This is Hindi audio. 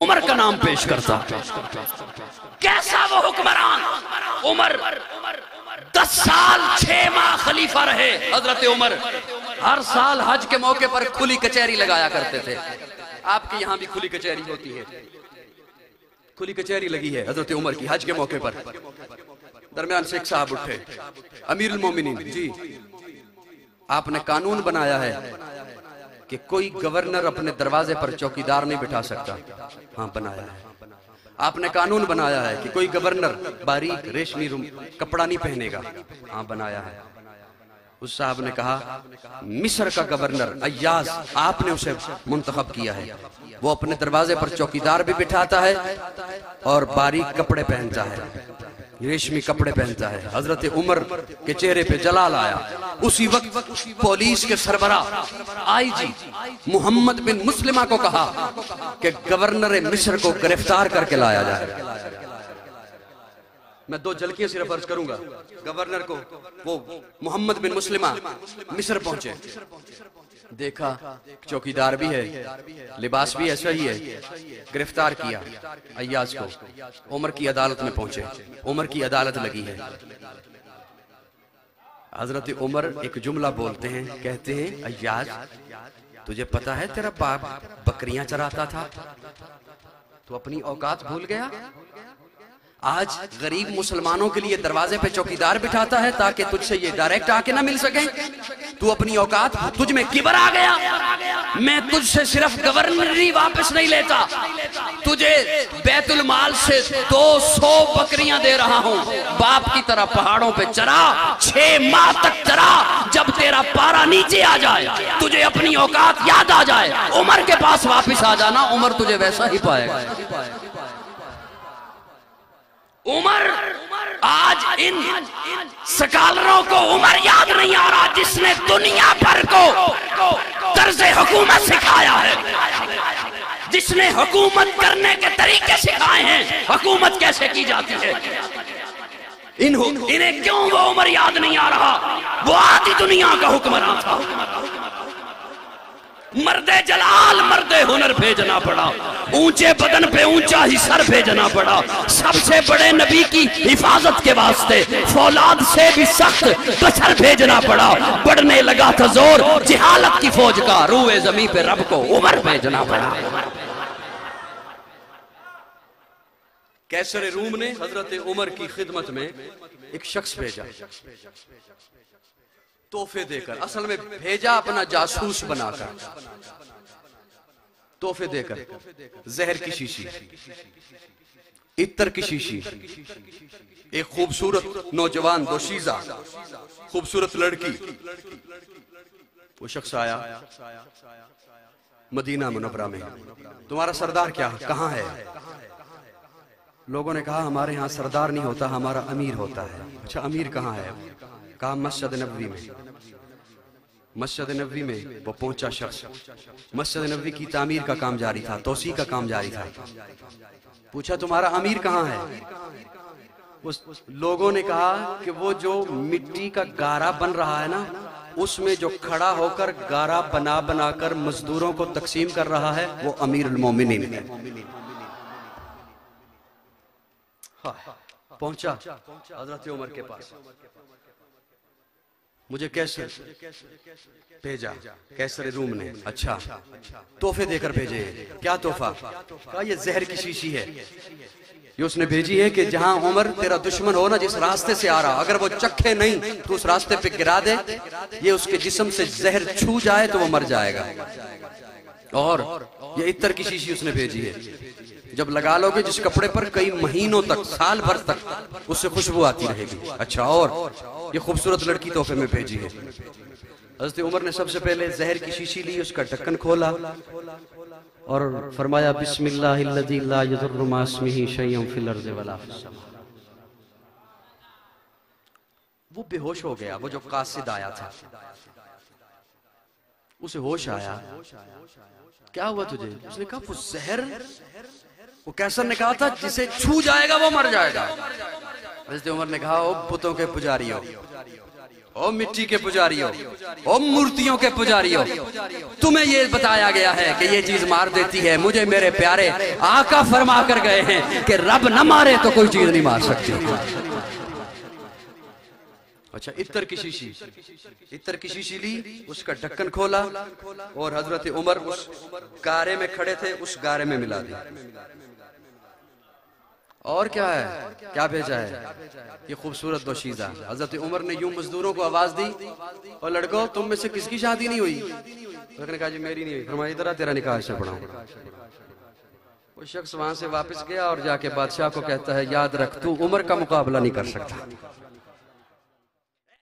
उमर का नाम पेश करता। कैसा वो हुक्मरान उमर, 10 साल 6 माह खलीफा रहे हजरत उमर। हर साल हज के मौके पर खुली कचहरी लगाया करते थे। आपके यहां भी खुली कचहरी होती है? खुली कचहरी लगी है हजरत उमर की हज के मौके पर। दरमियान शेख साहब उठे, अमीरुल मोमिनीन जी, आपने कानून बनाया है कि कोई गवर्नर अपने दरवाजे पर चौकीदार नहीं बिठा सकता। हाँ बनाया है। आपने कानून बनाया है कि कोई गवर्नर बारीक रेशमी कपड़ा नहीं पहनेगा। हाँ बनाया है। उस साहब ने कहा मिस्र का गवर्नर अय्याज, आपने उसे मुंतखब किया है। वो अपने दरवाजे पर चौकीदार भी बिठाता है और बारीक कपड़े पहनता है, रेशमी कपड़े पहनता है। हजरत उमर के चेहरे पे जलाल आया। उसी वक्त पुलिस के सरबराह आईजी मोहम्मद बिन मुस्लिमा को कहा कि गवर्नर मिस्र को गिरफ्तार करके लाया जाए। मैं 2 झलकियां सिर्फ अर्ज करूंगा। गवर्नर को, वो मोहम्मद बिन मुस्लिमा मिस्र पहुंचे, देखा चौकीदार भी है, लिबास भी ऐसा ही है, गिरफ्तार किया अय्याज को। उमर की अदालत में पहुंचे, उमर की अदालत लगी है। हजरत उमर एक जुमला बोलते हैं, कहते हैं अय्याज तुझे पता है तेरा बाप बकरियां चराता था, तू अपनी औकात भूल गया। आज गरीब मुसलमानों के लिए दरवाजे पे चौकीदार बिठाता है ताकि तुझसे ये डायरेक्ट आके ना मिल सके। तू अपनी औकात, तुझ में किबर आ गया। मैं तुझसे सिर्फ गवर्नरी वापस नहीं लेता, तुझे बैतुल माल से 200 बकरियां दे रहा हूं। बाप की तरह पहाड़ों पे चरा, 6 माह तक चरा। जब तेरा पारा नीचे आ जाए, तुझे अपनी औकात याद आ जाए, उमर के पास वापिस आ जाना, उमर तुझे वैसा ही पाएगा। उमर, आज इन स्कॉलरों को उमर याद नहीं आ रहा जिसने दुनिया भर को तर्ज़े हुकूमत सिखाया है, जिसने हुकूमत करने के तरीके सिखाए हैं, हुकूमत कैसे की जाती है। इन्हें क्यों वो उमर याद नहीं आ रहा? वो आधी दुनिया का हुक्मरान था। मर्दे जलाल मर्दे हुनर भेजना पड़ा, ऊंचे बदन पे ऊंचा ही सर भेजना पड़ा। सबसे बड़े नबी की हिफाजत के वास्ते फौलाद से भी सख्त बशर भेजना पड़ा। बढ़ने लगा था जोर जिहालत की फौज का, रूए जमी पे रब को उमर भेजना पड़ा। कैसर रूम ने हजरत उमर की खिदमत में एक शख्स भेजा, तोहफे देकर। असल में भेजा अपना जासूस बनाकर, तोहफे देकर। जहर की शीशी, इत्तर की शीशी, एक खूबसूरत नौजवान दोशीजा खूबसूरत लड़की। वो शख्स आया मदीना मुनव्वरा में, तुम्हारा सरदार क्या कहाँ है? लोगों ने कहा हमारे यहाँ सरदार नहीं होता, हमारा अमीर होता है। अच्छा अमीर कहाँ है? कहा मस्जिद नबवी में। मस्जिद नबवी में वो पहुंचा शख्स, मस्जिद नबवी की तामीर का काम जारी था, तोसी का काम जारी था। पूछा तुम्हारा अमीर कहाँ है? उस लोगों ने कहा कि वो जो मिट्टी का गारा बन रहा है ना, उसमें जो खड़ा होकर गारा बना बनाकर मजदूरों को तकसीम कर रहा है, वो अमीरुल मोमिनीन है। पहुंचा हजरत उमर के पास, मुझे कैसे भेजा? कैसर रूम ने। अच्छा तोहफे देकर भेजे। क्या तोहफा? कहा ये जहर की शीशी है, ये उसने भेजी है कि जहां उमर तेरा दुश्मन हो ना, जिस रास्ते से आ रहा, अगर वो चखे नहीं तो उस रास्ते पे गिरा दे, ये उसके जिस्म से जहर छू जाए तो वो मर जाएगा। और ये इत्तर की शीशी उसने भेजी है, जब लगा लोगे जिस कपड़े पर कई महीनों तक, साल भर तक उससे खुशबू आती रहेगी। अच्छा और ये खूबसूरत लड़की तोहफे में भेजी है। हज़रत उमर ने सबसे पहले जहर की शीशी ली, उसका ढक्कन खोला और फरमाया बिस्मिल्लाहिल्लज़ी ला यज़ुर्रु मा इस्मिही शैउन फिल अर्ज़ि वला फिस समा। वो बेहोश हो गया। वो जो कासिद आया था उसे होश आया। क्या हुआ तुझे? उसने कहा वो जहर, वो कैसर ने कहा था जिसे छू जाएगा वो मर जाएगा। हज़रत उमर ने कहा ओ पुतों के पुजारियों, ओ मिट्टी के पुजारियों, ओ मूर्तियों के पुजारियों, तुम्हें ये बताया गया है कि ये चीज मार देती है, मुझे मेरे प्यारे आका फरमा कर गए हैं कि रब न मारे तो कोई चीज नहीं मार सकती। अच्छा, इत्र की शीशी, इत्र की शीशी ली, उसका ढक्कन खोला और हजरत उमर उस गारे में खड़े थे, उस गारे में मिला दी। और क्या है, क्या भेजा है, ये खूबसूरत दोशीज़ा। हजरत उमर ने यूं मजदूरों को आवाज दी, और लड़कों तुम में से किसकी शादी नहीं हुई? उसने कहा जी मेरी नहीं हुई। फरमाया इधर आ, तेरा निकाह से पढ़ाऊं। वो शख्स वहां से वापस गया और जाके बादशाह को कहता है याद रख तू उमर का मुकाबला नहीं कर सकता।